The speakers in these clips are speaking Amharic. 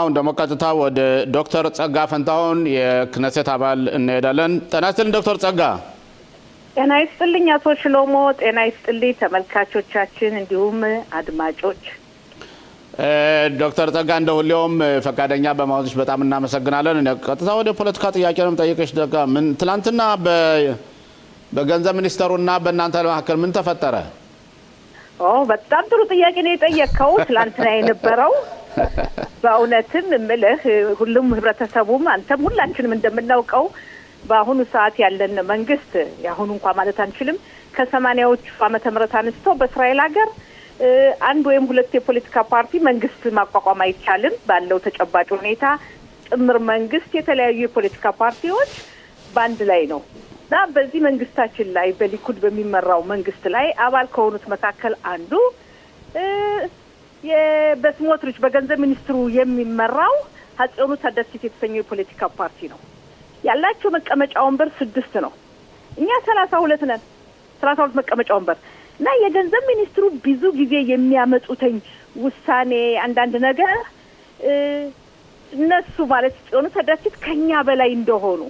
አሁን ደግሞ ቀጥታ ወደ ዶክተር ጸጋ ፈንታሁን የክነሴት አባል እንሄዳለን። ጤና ይስጥልኝ ዶክተር ጸጋ። ጤና ይስጥልኝ አቶ ሽሎሞ። ጤና ይስጥልኝ ተመልካቾቻችን እንዲሁም አድማጮች። ዶክተር ጸጋ እንደ ሁሌውም ፈቃደኛ በመሆንሽ በጣም እናመሰግናለን። ቀጥታ ወደ ፖለቲካ ጥያቄ ነው የምጠይቅሽ። ደጋ ምን ትላንትና በገንዘብ ሚኒስተሩና በእናንተ መካከል ምን ተፈጠረ? በጣም ጥሩ ጥያቄ ነው የጠየቀው። ትላንትና የነበረው በእውነትም እምልህ ሁሉም ህብረተሰቡም አንተም ሁላችንም እንደምናውቀው በአሁኑ ሰዓት ያለን መንግስት ያሁኑ እንኳን ማለት አንችልም ከ80ዎቹ ዓመተ ምህረት አንስቶ በእስራኤል ሀገር አንድ ወይም ሁለት የፖለቲካ ፓርቲ መንግስት ማቋቋም አይቻልም። ባለው ተጨባጭ ሁኔታ ጥምር መንግስት የተለያዩ የፖለቲካ ፓርቲዎች በአንድ ላይ ነው እና በዚህ መንግስታችን ላይ በሊኩድ በሚመራው መንግስት ላይ አባል ከሆኑት መካከል አንዱ በስሞትሪች በገንዘብ ሚኒስትሩ የሚመራው ሀጽዮኑ ታደሲት የተሰኘው የፖለቲካ ፓርቲ ነው። ያላቸው መቀመጫ ወንበር 6 ነው። እኛ 32 ነን። 32 መቀመጫ ወንበር እና የገንዘብ ሚኒስትሩ ብዙ ጊዜ የሚያመጡትኝ ውሳኔ አንዳንድ ነገር እነሱ ማለት ሀጽዮኑ ታደሲት ከኛ በላይ እንደሆኑ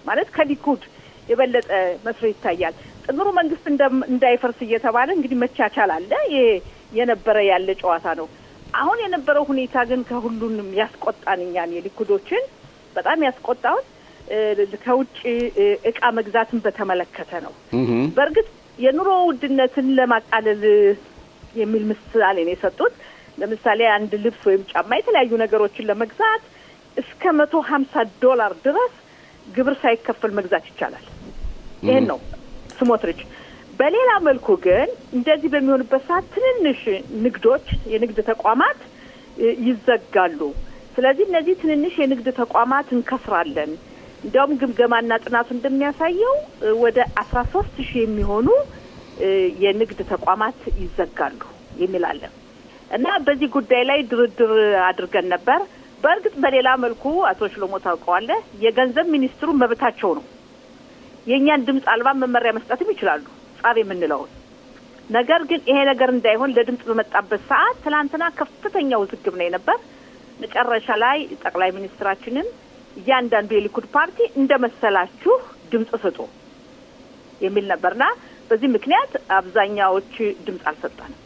ማለት ከሊኩድ የበለጠ መስሎ ይታያል። ጥምሩ መንግስት እንዳይፈርስ እየተባለ እንግዲህ መቻቻል አለ። የነበረ ያለ ጨዋታ ነው። አሁን የነበረው ሁኔታ ግን ከሁሉንም ያስቆጣን እኛን የሊኩዶችን በጣም ያስቆጣው ከውጭ እቃ መግዛትን በተመለከተ ነው። በእርግጥ የኑሮ ውድነትን ለማቃለል የሚል ምሳሌ ነው የሰጡት። ለምሳሌ አንድ ልብስ ወይም ጫማ የተለያዩ ነገሮችን ለመግዛት እስከ $150 ድረስ ግብር ሳይከፈል መግዛት ይቻላል። ይሄን ነው ስሞትሪች። በሌላ መልኩ ግን እንደዚህ በሚሆንበት ሰዓት ትንንሽ ንግዶች የንግድ ተቋማት ይዘጋሉ። ስለዚህ እነዚህ ትንንሽ የንግድ ተቋማት እንከስራለን። እንዲያውም ግምገማና ጥናቱ እንደሚያሳየው ወደ 13,000 የሚሆኑ የንግድ ተቋማት ይዘጋሉ የሚል አለ እና በዚህ ጉዳይ ላይ ድርድር አድርገን ነበር። በእርግጥ በሌላ መልኩ አቶ ሽሎሞ ታውቀዋለህ የገንዘብ ሚኒስትሩ መብታቸው ነው። የኛን ድምጽ አልባ መመሪያ መስጠትም ይችላሉ ጻፍ የምንለው ነገር ግን ይሄ ነገር እንዳይሆን ለድምጽ በመጣበት ሰዓት ትላንትና ከፍተኛ ውዝግብ ነው የነበር። መጨረሻ ላይ ጠቅላይ ሚኒስትራችንን እያንዳንዱ የሊኩድ ፓርቲ እንደመሰላችሁ ድምጽ ስጡ የሚል ነበርና በዚህ ምክንያት አብዛኛዎች ድምጽ አልሰጠንም።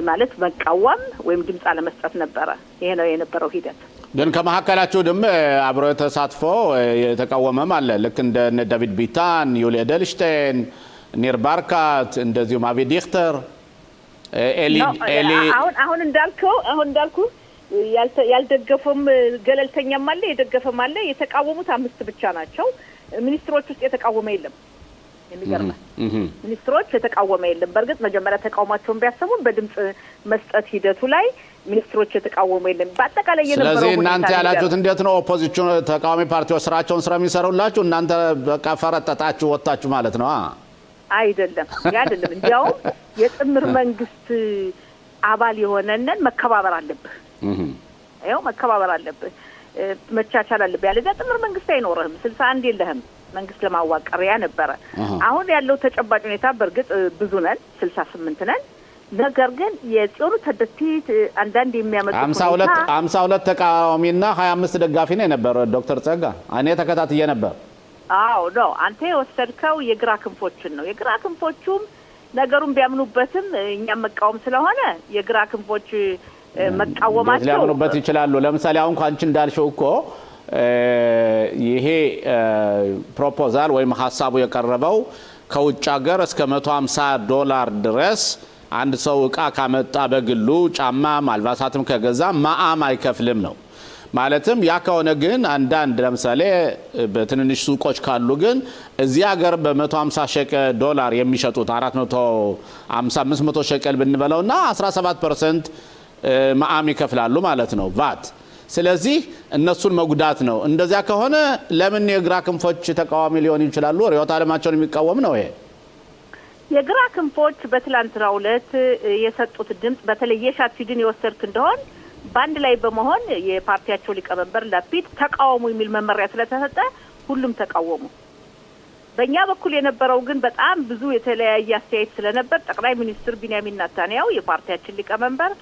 ማለት መቃወም ወይም ድምጽ አለመስጠት ነበረ። ይሄ ነው የነበረው ሂደት። ግን ከመሐከላችሁ ደግሞ አብሮ ተሳትፎ የተቃወመም አለ። ልክ እንደ ዳቪድ ቢታን፣ ዩሊ ኤደልሽቴን፣ ኒር ባርካት እንደዚሁም አቪ ዲክተር ኤሊ አሁን እንዳልኩ ያልደገፈም ገለልተኛም አለ የደገፈም አለ። የተቃወሙት 5 ብቻ ናቸው። ሚኒስትሮች ውስጥ የተቃወመ የለም። የሚገርመው ሚኒስትሮች የተቃወመ የለም። በእርግጥ መጀመሪያ ተቃውሟቸውን ቢያሰሙን በድምጽ መስጠት ሂደቱ ላይ ሚኒስትሮች የተቃወሙ የለም። በአጠቃላይ የነበረው ስለዚህ እናንተ ያላችሁት እንዴት ነው? ኦፖዚሽን ተቃዋሚ ፓርቲዎች ስራቸውን ስለሚሰሩላችሁ እናንተ በቃ ፈረጠጣችሁ ወጣችሁ ማለት ነው? አይደለም አይደለም። እንዲያውም የጥምር መንግስት አባል የሆነንን መከባበር አለብህ። ይኸው መከባበር አለብህ፣ መቻቻል አለብህ። ያለዚያ ጥምር መንግስት አይኖርህም። 61 የለህም መንግስት ለማዋቀር ያ ነበረ። አሁን ያለው ተጨባጭ ሁኔታ በእርግጥ ብዙ ነን፣ 68 ነን። ነገር ግን የጽዮኑ ታደሲት አንዳንድ የሚያመጡት 52 ተቃዋሚና 25 ደጋፊ ነው የነበረው ዶክተር ጸጋ። እኔ ተከታትዬ ነበር። አዎ ነው አንተ የወሰድከው የግራ ክንፎችን ነው። የግራ ክንፎቹም ነገሩን ቢያምኑበትም እኛም መቃወም ስለሆነ የግራ ክንፎች መቃወማቸው ሊያምኑበት ይችላሉ። ለምሳሌ አሁን አንቺ እንዳልሽው እኮ ይሄ ፕሮፖዛል ወይም ሐሳቡ የቀረበው ከውጭ ሀገር እስከ $150 ድረስ አንድ ሰው እቃ ካመጣ በግሉ ጫማም አልባሳትም ከገዛ ማአም አይከፍልም ነው። ማለትም ያ ከሆነ ግን አንዳንድ ለምሳሌ በትንንሽ ሱቆች ካሉ ግን እዚህ ሀገር $150 የሚሸጡት 450 500 ሸቀል ብንበለውና 17% ማአም ይከፍላሉ ማለት ነው ቫት። ስለዚህ እነሱን መጉዳት ነው። እንደዚያ ከሆነ ለምን የግራ ክንፎች ተቃዋሚ ሊሆኑ ይችላሉ? ሪዮት ዓለማቸውን የሚቃወም ነው ይሄ። የግራ ክንፎች በትላንትናው ዕለት የሰጡት ድምጽ በተለይ የሻትፊድን የወሰድክ እንደሆን በአንድ ላይ በመሆን የፓርቲያቸው ሊቀመንበር ላፒድ ተቃውሙ የሚል መመሪያ ስለተሰጠ ሁሉም ተቃወሙ። በእኛ በኩል የነበረው ግን በጣም ብዙ የተለያየ አስተያየት ስለነበር ጠቅላይ ሚኒስትር ቢንያሚን ኔታንያሁ የፓርቲያችን ሊቀመንበር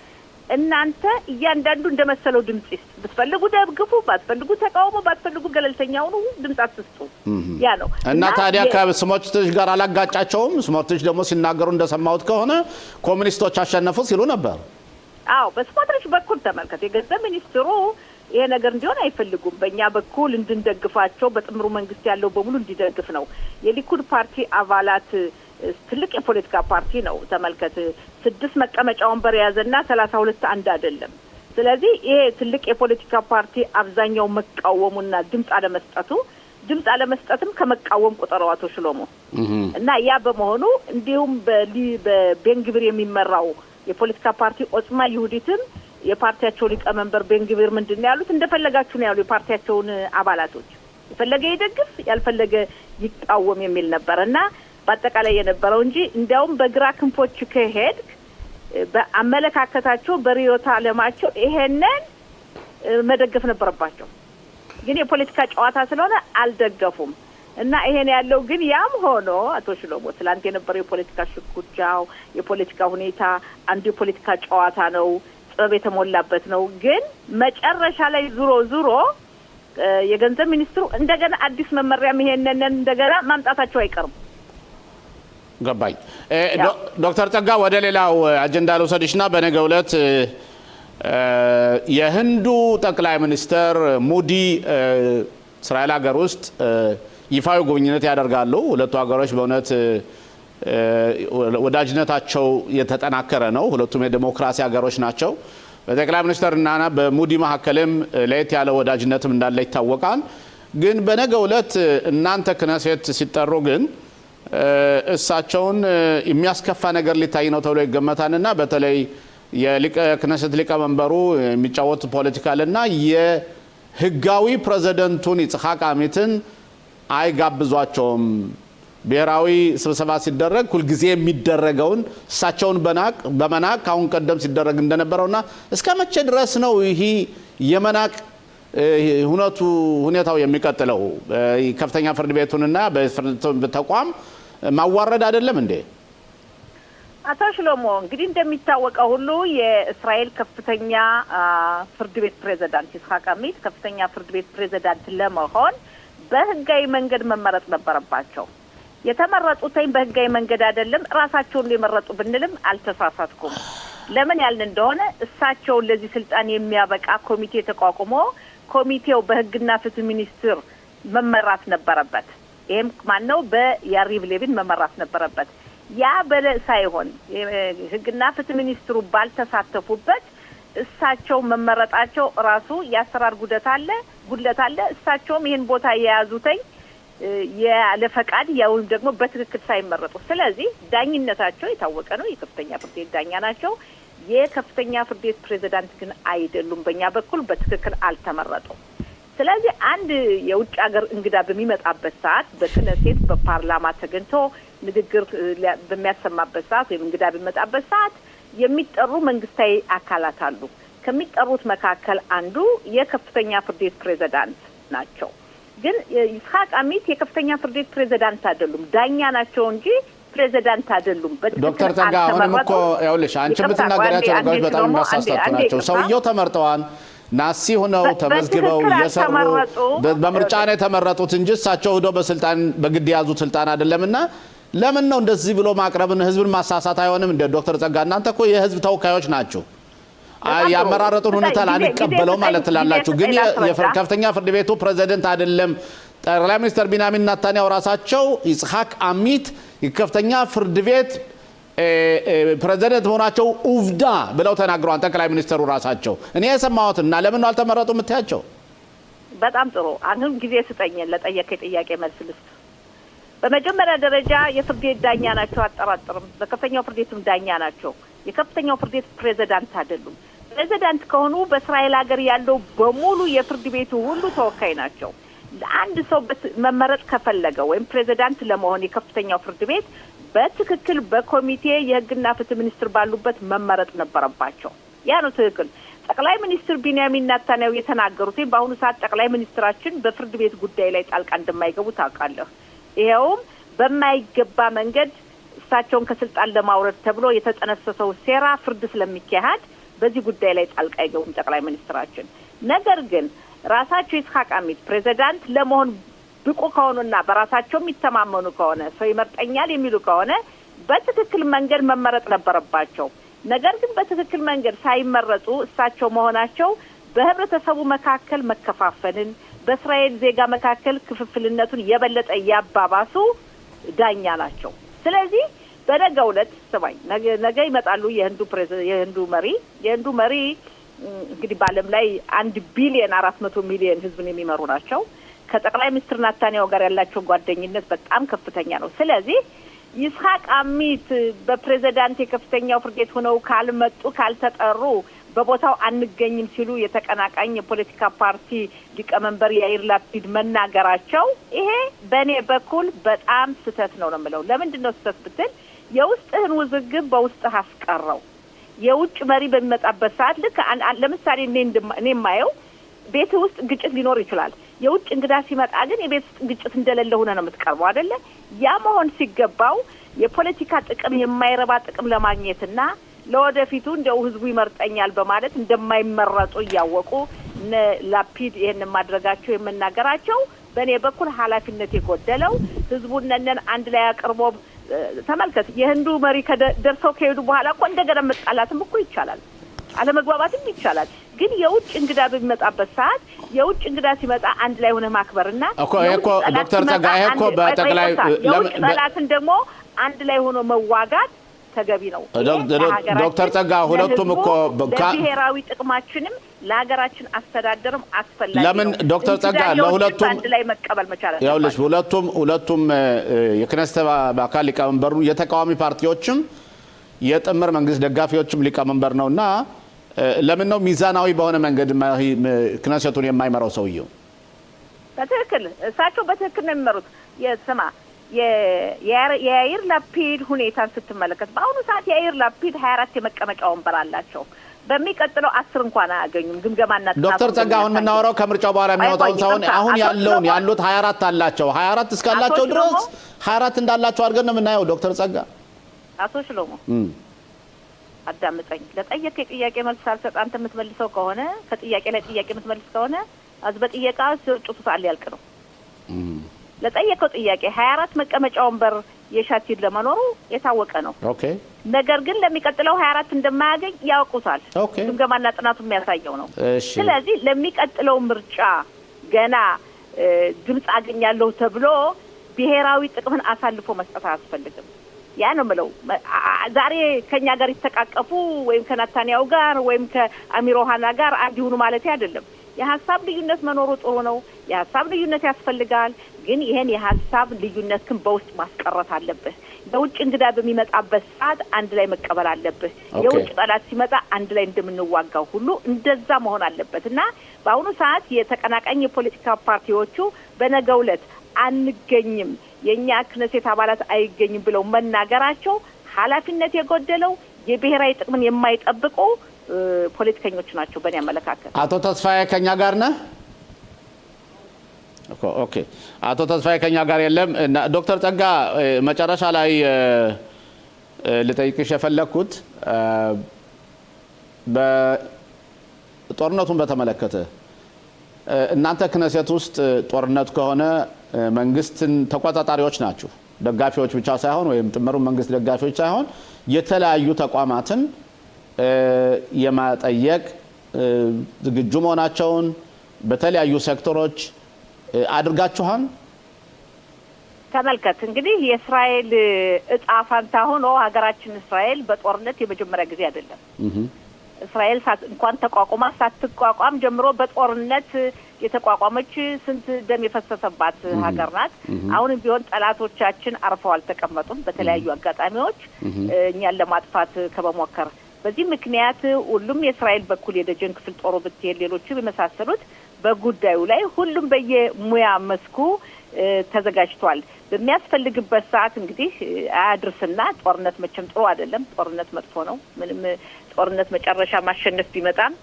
እናንተ እያንዳንዱ እንደመሰለው ድምጽ ይስጥ። ብትፈልጉ ደግፉ፣ ባትፈልጉ ተቃውሞ፣ ባትፈልጉ ገለልተኛ ሁኑ፣ ድምጽ አትስጡ። ያ ነው እና ታዲያ ከስሞትሪች ጋር አላጋጫቸውም? ስሞትሪች ደግሞ ሲናገሩ እንደሰማሁት ከሆነ ኮሙኒስቶች አሸነፉ ሲሉ ነበር። አዎ በስሞትሪች በኩል ተመልከት። የገንዘብ ሚኒስትሩ ይሄ ነገር እንዲሆን አይፈልጉም። በእኛ በኩል እንድንደግፋቸው በጥምሩ መንግስት ያለው በሙሉ እንዲደግፍ ነው። የሊኩድ ፓርቲ አባላት ትልቅ የፖለቲካ ፓርቲ ነው። ተመልከት 6 መቀመጫ ወንበር የያዘና 32 አንድ አይደለም። ስለዚህ ይሄ ትልቅ የፖለቲካ ፓርቲ አብዛኛው መቃወሙና ድምጽ አለመስጠትም ከመቃወም ቁጠረው አቶ ሽሎሞ እና ያ በመሆኑ እንዲሁም በቤንግቪር የሚመራው የፖለቲካ ፓርቲ ኦጽማ ይሁዲትም የፓርቲያቸው ሊቀመንበር ቤንግቪር ምንድነው ያሉት? እንደፈለጋችሁ ነው ያሉ የፓርቲያቸውን አባላቶች የፈለገ ይደግፍ ያልፈለገ ይቃወም የሚል ነበርና በአጠቃላይ የነበረው እንጂ እንዲያውም በግራ ክንፎች ከሄድ በአመለካከታቸው በሪዮታ ዓለማቸው ይሄንን መደገፍ ነበረባቸው። ግን የፖለቲካ ጨዋታ ስለሆነ አልደገፉም እና ይሄን ያለው ግን ያም ሆኖ አቶ ሽሎሞ ትላንት የነበረው የፖለቲካ ሽኩቻው የፖለቲካ ሁኔታ አንዱ የፖለቲካ ጨዋታ ነው፣ ጥበብ የተሞላበት ነው። ግን መጨረሻ ላይ ዙሮ የገንዘብ ሚኒስትሩ እንደገና አዲስ መመሪያም ይሄንን እንደገና ማምጣታቸው አይቀርም። ገባኝ። ዶክተር ጸጋ ወደ ሌላው አጀንዳ ልውሰድሽና በነገው ዕለት የህንዱ ጠቅላይ ሚኒስትር ሙዲ እስራኤል ሀገር ውስጥ ይፋዊ ጉብኝት ያደርጋሉ። ሁለቱ ሀገሮች በእውነት ወዳጅነታቸው የተጠናከረ ነው። ሁለቱም የዲሞክራሲ ሀገሮች ናቸው። በጠቅላይ ሚኒስትርና በሙዲ መካከልም ለየት ያለ ወዳጅነትም እንዳለ ይታወቃል። ግን በነገው ዕለት እናንተ ክነሴት ሲጠሩ ግን እሳቸውን የሚያስከፋ ነገር ሊታይ ነው ተብሎ ይገመታልና በተለይ የክነሴት ሊቀመንበሩ የሚጫወቱ ፖለቲካልና የህጋዊ ፕሬዝዳንቱን ይስሐቅ አሚትን አይጋብዟቸውም። ብሔራዊ ስብሰባ ሲደረግ ሁልጊዜ የሚደረገውን እሳቸውን በመናቅ አሁን ቀደም ሲደረግ እንደነበረውና እስከ መቼ ድረስ ነው ይሄ የመናቅ ሁኔታው የሚቀጥለው? ከፍተኛ ፍርድ ቤቱንና በፍርድ ተቋም ማዋረድ አይደለም እንዴ? አቶ ሽሎሞ እንግዲህ እንደሚታወቀው ሁሉ የእስራኤል ከፍተኛ ፍርድ ቤት ፕሬዝዳንት ይስሐቅ አሚት ከፍተኛ ፍርድ ቤት ፕሬዝዳንት ለመሆን በህጋዊ መንገድ መመረጥ ነበረባቸው። የተመረጡትኝ በህጋዊ መንገድ አይደለም፣ ራሳቸውን ሊመረጡ ብንልም አልተሳሳትኩም። ለምን ያልን እንደሆነ እሳቸውን ለዚህ ስልጣን የሚያበቃ ኮሚቴ ተቋቁሞ ኮሚቴው በህግና ፍትህ ሚኒስትር መመራት ነበረበት። ይሄም ማነው በያሪቭ ሌቪን መመራት ነበረበት። ያ ሳይሆን ህግና ፍትህ ሚኒስትሩ ባልተሳተፉበት እሳቸው መመረጣቸው ራሱ የአሰራር ጉድለት አለ። እሳቸውም ይህን ቦታ የያዙትኝ ያለ ፈቃድ ያውም ደግሞ በትክክል ሳይመረጡ፣ ስለዚህ ዳኝነታቸው የታወቀ ነው። የከፍተኛ ፍርድ ቤት ዳኛ ናቸው። የከፍተኛ ፍርድ ቤት ፕሬዝዳንት ግን አይደሉም። በእኛ በኩል በትክክል አልተመረጡም። ስለዚህ አንድ የውጭ ሀገር እንግዳ በሚመጣበት ሰዓት በክነሴት በፓርላማ ተገኝቶ ንግግር በሚያሰማበት ሰዓት ወይም እንግዳ በሚመጣበት ሰዓት የሚጠሩ መንግስታዊ አካላት አሉ። ከሚጠሩት መካከል አንዱ የከፍተኛ ፍርድ ቤት ፕሬዝዳንት ናቸው። ግን ይስሐቅ አሚት የከፍተኛ ፍርድ ቤት ፕሬዝዳንት አይደሉም፣ ዳኛ ናቸው እንጂ ፕሬዝዳንት አይደሉም። ዶክተር ጸጋ አሁንም እኮ ያውልሽ አንቺ የምትናገሪያቸው ነገሮች በጣም የሚያሳስቱ ናቸው። ሰውየው ተመርጠዋል፣ ናሲ ሆነው ተመዝግበው እየሰሩ በምርጫ ነው የተመረጡት እንጂ እሳቸው ሄደው በግድ የያዙት ስልጣን አይደለምና ለምን ነው እንደዚህ ብሎ ማቅረብን ህዝብን ማሳሳት አይሆንም? እንደ ዶክተር ጸጋ እናንተ እኮ የህዝብ ተወካዮች ናቸው። ያመራረጡን ሁኔታ ላንቀበለው ማለት ትላላችሁ። ግን የከፍተኛ ፍርድ ቤቱ ፕሬዝዳንት አይደለም ጠቅላይ ሚኒስትር ቢንያሚን ኔታንያሁ ራሳቸው ይስሐቅ አሚት የከፍተኛ ፍርድ ቤት ፕሬዝዳንት መሆናቸው ኡፍዳ ብለው ተናግረዋል ጠቅላይ ሚኒስትሩ ራሳቸው። እኔ የሰማሁትና ለምን ነው አልተመረጡ የምትያቸው? በጣም ጥሩ። አሁን ጊዜ ስጠኝ ለጠየቀኝ ጥያቄ መልስ ልስጥ። በመጀመሪያ ደረጃ የፍርድ ቤት ዳኛ ናቸው፣ አጠራጥርም። በከፍተኛው ፍርድ ቤትም ዳኛ ናቸው። የከፍተኛው ፍርድ ቤት ፕሬዝዳንት አይደሉም። ፕሬዝዳንት ከሆኑ በእስራኤል ሀገር ያለው በሙሉ የፍርድ ቤቱ ሁሉ ተወካይ ናቸው። አንድ ሰው መመረጥ ከፈለገ ወይም ፕሬዝዳንት ለመሆን የከፍተኛው ፍርድ ቤት በትክክል በኮሚቴ የህግና ፍትህ ሚኒስትር ባሉበት መመረጥ ነበረባቸው። ያ ነው ትክክል። ጠቅላይ ሚኒስትር ቢንያሚን ኔታንያሁ የተናገሩት በአሁኑ ሰዓት ጠቅላይ ሚኒስትራችን በፍርድ ቤት ጉዳይ ላይ ጣልቃ እንደማይገቡ ታውቃለህ። ይኸውም በማይገባ መንገድ እሳቸውን ከስልጣን ለማውረድ ተብሎ የተጠነሰሰው ሴራ ፍርድ ስለሚካሄድ በዚህ ጉዳይ ላይ ጣልቃ አይገቡም ጠቅላይ ሚኒስትራችን። ነገር ግን ራሳቸው ይስሐቅ አሚት ፕሬዚዳንት ለመሆን ብቁ ከሆኑና በራሳቸው የሚተማመኑ ከሆነ ሰው ይመርጠኛል የሚሉ ከሆነ በትክክል መንገድ መመረጥ ነበረባቸው። ነገር ግን በትክክል መንገድ ሳይመረጡ እሳቸው መሆናቸው በህብረተሰቡ መካከል መከፋፈልን፣ በእስራኤል ዜጋ መካከል ክፍፍልነቱን የበለጠ ያባባሱ ዳኛ ናቸው። ስለዚህ በነገው ዕለት ሰማይ ነገ ይመጣሉ የህንዱ መሪ እንግዲህ በዓለም ላይ 1 ቢሊዮን 400 ሚሊዮን ህዝብን የሚመሩ ናቸው። ከጠቅላይ ሚኒስትር ናታንያሁ ጋር ያላቸው ጓደኝነት በጣም ከፍተኛ ነው። ስለዚህ ይስሐቅ አሚት በፕሬዝዳንት የከፍተኛው ፍርድ ቤት ሆነው ካልመጡ ካልተጠሩ በቦታው አንገኝም ሲሉ የተቀናቃኝ የፖለቲካ ፓርቲ ሊቀመንበር ያይር ላፒድ መናገራቸው ይሄ በእኔ በኩል በጣም ስህተት ነው የምለው። ለምንድን ነው ስህተት ብትል የውስጥህን ውዝግብ በውስጥህ አስቀረው። የውጭ መሪ በሚመጣበት ሰዓት ልክ ለምሳሌ እኔ የማየው ቤት ውስጥ ግጭት ሊኖር ይችላል። የውጭ እንግዳ ሲመጣ ግን የቤት ውስጥ ግጭት እንደሌለ ሆነ ነው የምትቀርበው አይደለ? ያ መሆን ሲገባው የፖለቲካ ጥቅም የማይረባ ጥቅም ለማግኘትና ለወደፊቱ እንደው ህዝቡ ይመርጠኛል በማለት እንደማይመረጡ እያወቁ ላፒድ ይሄን ማድረጋቸው የመናገራቸው በእኔ በኩል ኃላፊነት የጎደለው ህዝቡን ነን አንድ ላይ አቅርቦ ተመልከት። የህንዱ መሪ ደርሰው ከሄዱ በኋላ እኮ እንደገና መጣላትም እኮ ይቻላል፣ አለመግባባትም ይቻላል። ግን የውጭ እንግዳ በሚመጣበት ሰዓት የውጭ እንግዳ ሲመጣ አንድ ላይ ሆነ ማክበርና ዶክተር ጸጋዬ እኮ በጠቅላይ የውጭ ጠላትን ደግሞ አንድ ላይ ሆኖ መዋጋት ተገቢ ነው። ዶክተር ጸጋ ሁለቱም እኮ ለብሔራዊ ጥቅማችንም ለሀገራችን አስተዳደርም አስፈላጊ ለምን ዶክተር ጸጋ ለሁለቱም አንድ ላይ መቀበል መቻል አለበት። ያውልሽ ሁለቱም የክነስተ አካል ሊቀመንበሩ የተቃዋሚ ፓርቲዎችም የጥምር መንግስት ደጋፊዎችም ሊቀመንበር ነውና ለምን ነው ሚዛናዊ በሆነ መንገድ ክነሰቱን የማይመራው ሰውየው? በትክክል እሳቸው በትክክል ነው የሚመሩት። የስማ የያይር ላፒድ ሁኔታን ስትመለከት በአሁኑ ሰዓት የያይር ላፒድ 24 የመቀመጫ ወንበር አላቸው። በሚቀጥለው 10 እንኳን አያገኙም። ግምገማና ዶክተር ጸጋ አሁን የምናወራው ከምርጫው በኋላ የሚወጣውን ሳይሆን አሁን ያሉት 24 አላቸው። 24 እስካላቸው ድረስ 24 እንዳላቸው አድርገን ነው የምናየው። ዶክተር ጸጋ አቶ ሽሎሞ አዳምጠኝ። ለጠየቀኝ ጥያቄ መልስ ሳልሰጥ አንተ የምትመልሰው ከሆነ ከጥያቄ ላይ ጥያቄ የምትመልስ ከሆነ በጥያቄ ሲወጡት ያልቅ ነው። ለጠየቀው ጥያቄ 24 መቀመጫ ወንበር የሻቲድ ለመኖሩ የታወቀ ነው። ኦኬ። ነገር ግን ለሚቀጥለው 24 እንደማያገኝ ያውቁታል። ግምገማና ጥናቱ የሚያሳየው ነው። ስለዚህ ለሚቀጥለው ምርጫ ገና ድምጽ አገኛለሁ ተብሎ ብሔራዊ ጥቅምን አሳልፎ መስጠት አያስፈልግም። ያ ነው የምለው። ዛሬ ከኛ ጋር ይተቃቀፉ ወይም ከናታንያሁ ጋር ወይም ከአሚር ኦሃና ጋር አንድ ይሁኑ ማለት አይደለም። የሀሳብ ልዩነት መኖሩ ጥሩ ነው። የሀሳብ ልዩነት ያስፈልጋል። ግን ይሄን የሀሳብ ልዩነት ግን በውስጥ ማስቀረት አለብህ። የውጭ እንግዳ በሚመጣበት ሰዓት አንድ ላይ መቀበል አለብህ። የውጭ ጠላት ሲመጣ አንድ ላይ እንደምንዋጋው ሁሉ እንደዛ መሆን አለበት እና በአሁኑ ሰዓት የተቀናቃኝ የፖለቲካ ፓርቲዎቹ በነገው ዕለት አንገኝም፣ የኛ ክነሴት አባላት አይገኝም ብለው መናገራቸው ኃላፊነት የጎደለው የብሔራዊ ጥቅምን የማይጠብቁ ፖለቲከኞች ናቸው በእኔ አመለካከት። አቶ ተስፋዬ ከኛ ጋር ነህ? ኦኬ፣ አቶ ተስፋዬ ከኛ ጋር የለም። ዶክተር ጸጋ መጨረሻ ላይ ልጠይቅሽ የፈለኩት በጦርነቱን በተመለከተ እናንተ ክነሴት ውስጥ ጦርነት ከሆነ መንግስትን ተቆጣጣሪዎች ናችሁ። ደጋፊዎች ብቻ ሳይሆን ወይም ጥምሩ መንግስት ደጋፊዎች ሳይሆን የተለያዩ ተቋማትን የማጠየቅ ዝግጁ መሆናቸውን በተለያዩ ሴክተሮች አድርጋችኋል። ተመልከት እንግዲህ የእስራኤል እጣ ፋንታ ሆኖ ሀገራችን እስራኤል በጦርነት የመጀመሪያ ጊዜ አይደለም። እስራኤል እንኳን ተቋቁማ ሳትቋቋም ጀምሮ በጦርነት የተቋቋመች ስንት ደም የፈሰሰባት ሀገር ናት። አሁንም ቢሆን ጠላቶቻችን አርፈው አልተቀመጡም። በተለያዩ አጋጣሚዎች እኛን ለማጥፋት ከመሞከር በዚህ ምክንያት ሁሉም የእስራኤል በኩል የደጀን ክፍል ጦሩ ብትሄድ ሌሎችም የመሳሰሉት በጉዳዩ ላይ ሁሉም በየሙያ መስኩ ተዘጋጅቷል። በሚያስፈልግበት ሰዓት እንግዲህ አያድርስና ጦርነት መቼም ጥሩ አይደለም። ጦርነት መጥፎ ነው። ምንም ጦርነት መጨረሻ ማሸነፍ ቢመጣም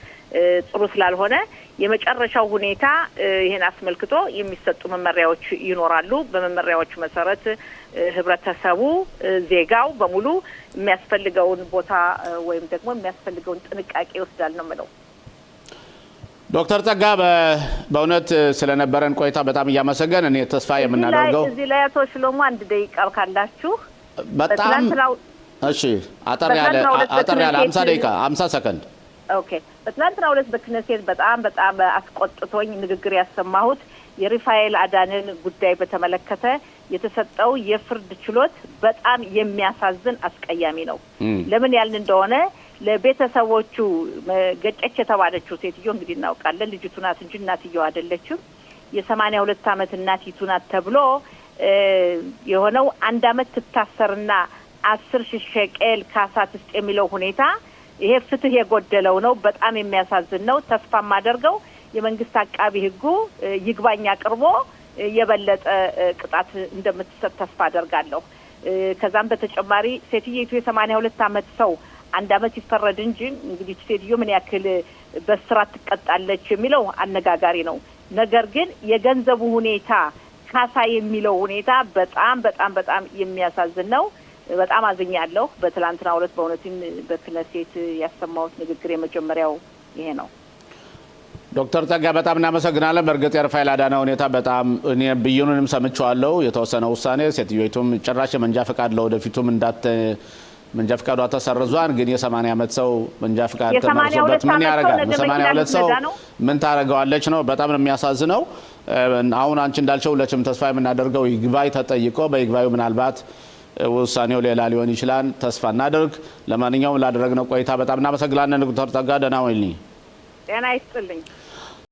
ጥሩ ስላልሆነ የመጨረሻው ሁኔታ ይሄን አስመልክቶ የሚሰጡ መመሪያዎች ይኖራሉ። በመመሪያዎቹ መሰረት ህብረተሰቡ ዜጋው በሙሉ የሚያስፈልገውን ቦታ ወይም ደግሞ የሚያስፈልገውን ጥንቃቄ ይወስዳል ነው የምለው። ዶክተር ጸጋ በእውነት ስለነበረን ቆይታ በጣም እያመሰገን እኔ ተስፋ የምናደርገው እዚህ ላይ አቶ ሽሎሞ አንድ ደቂቃ ካላችሁ በጣም እሺ አጠር ያለ 50 ደቂቃ 50 ሰከንድ ኦኬ። በትናንትናው ዕለት በክነሴት በጣም አስቆጥቶኝ ንግግር ያሰማሁት የሪፋኤል አዳንን ጉዳይ በተመለከተ የተሰጠው የፍርድ ችሎት በጣም የሚያሳዝን አስቀያሚ ነው። ለምን ያልን እንደሆነ ለቤተሰቦቹ ገጨች የተባለችው ሴትዮ እንግዲህ እናውቃለን፣ ልጅቱ ናት እንጂ እናትየው አይደለችም። የ82 ዓመት እናቲቱ ናት ተብሎ የሆነው 1 ዓመት ትታሰርና 10,000 ሸቄል ካሳ ትስጥ የሚለው ሁኔታ ይሄ ፍትህ የጎደለው ነው። በጣም የሚያሳዝን ነው። ተስፋ ማደርገው የመንግስት አቃቢ ህጉ ይግባኝ አቅርቦ የበለጠ ቅጣት እንደምትሰጥ ተስፋ አደርጋለሁ። ከዛም በተጨማሪ ሴትየቱ የ82 ዓመት ሰው 1 ዓመት ይፈረድ እንጂ እንግዲህ ሴትዮ ምን ያክል በስራት ትቀጣለች የሚለው አነጋጋሪ ነው። ነገር ግን የገንዘቡ ሁኔታ ካሳ የሚለው ሁኔታ በጣም የሚያሳዝን ነው። በጣም አዝኛለሁ። በትላንትናው ዕለት በእውነትም በክነሴት ያሰማሁት ንግግር የመጀመሪያው ይሄ ነው። ዶክተር ጸጋ በጣም እናመሰግናለን። በእርግጥ የሪፋኤል አዳነ ሁኔታ በጣም እኔ ብይኑንም ሰምቼዋለሁ። የተወሰነ ውሳኔ ሴትዮቱም ጭራሽ መንጃ ፈቃድ ለወደፊቱም መንጃ ፈቃዷ ተሰርዟል። ግን የ80 ዓመት ሰው መንጃ ፈቃድ ተመርሶበት ምን ያደርጋል? 82 ሰው ምን ታደርገዋለች ነው። በጣም ነው የሚያሳዝነው። አሁን አንቺ እንዳልሽው ሁላችንም ተስፋ የምናደርገው ይግባኝ ተጠይቆ በይግባዩ ምናልባት ውሳኔው ሌላ ሊሆን ይችላል። ተስፋ እናደርግ። ለማንኛውም ላደረግነው ቆይታ በጣም እናመሰግናለን ዶክተር ጸጋ። ደህና ሁኚ። ጤና ይስጥልኝ።